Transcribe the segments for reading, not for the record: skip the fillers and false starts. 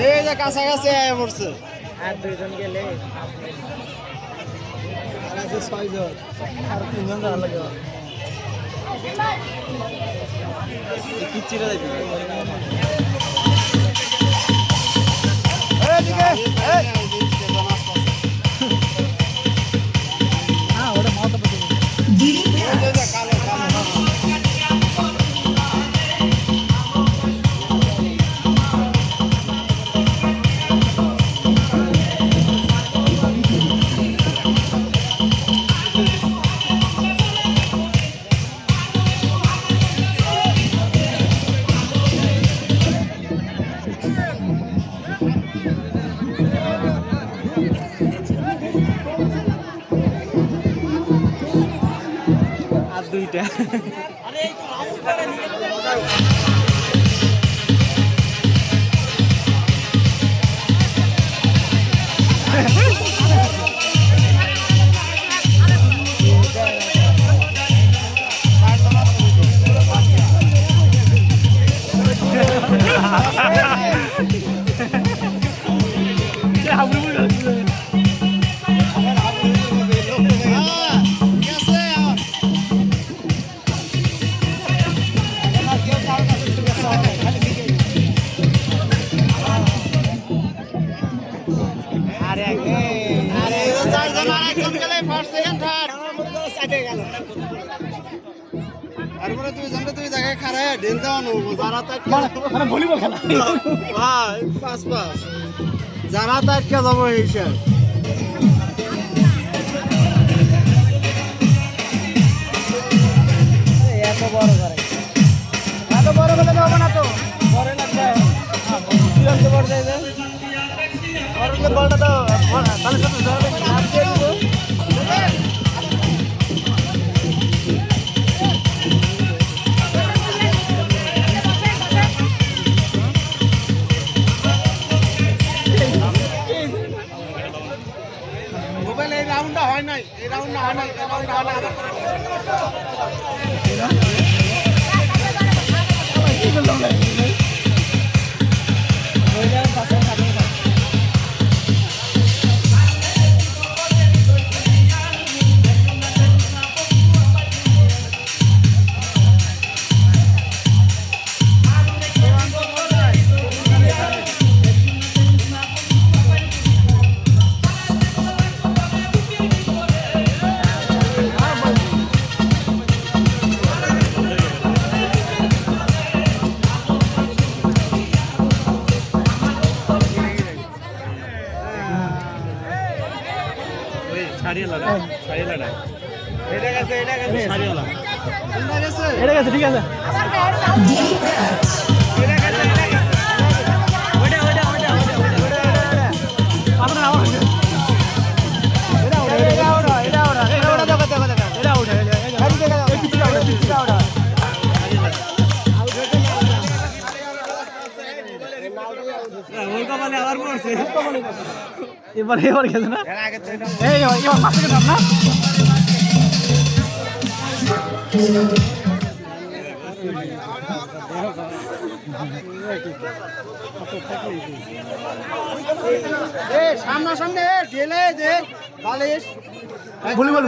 এই যে কাছাকাছি আয় পড়ছে আর দুইজন গেলে আর আছে 6 জন আর তিনজন যাওয়া লাগে কিচ্ছিরা যাইতে এইদিকে এই হ্যাঁ ওটা মাথা পড়ে কালো কালো আর দুইটা তারপরে তুই জায়গায় খারায় ঢেল দেওয়া নেবো যারা মানে ভলিবল খেলা ভাই পাঁচ যারা তো আটকে যাবো হিসাব এত বড় করে এত বড় করে দেবো না তো বড় লাগবে তুরন্ত বড় যায় যে বড় বলটা তো তাহলে সাথে ধরে হাত দিয়ে দিব মোবাইল এই রাউন্ডটা হয় নাই এই রাউন্ডটা হয় নাই এই রাউন্ডটা হয় না এটা গেছে ঠিক আছে এবার গেছে না এই এবার পাশে গেলাম না সামনাসামনি ঢেলে যে বালিশ ভলিবল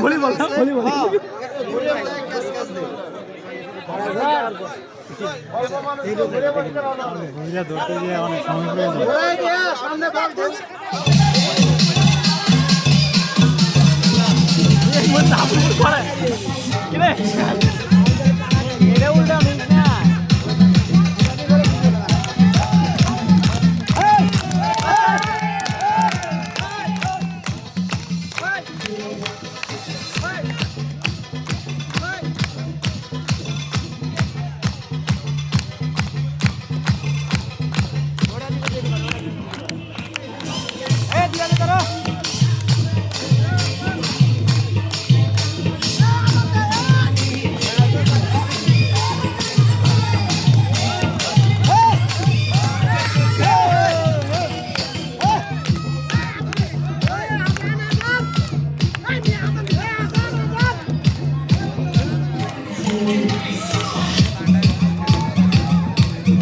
ধরতে গিয়ে অনেক সময় সামনে করে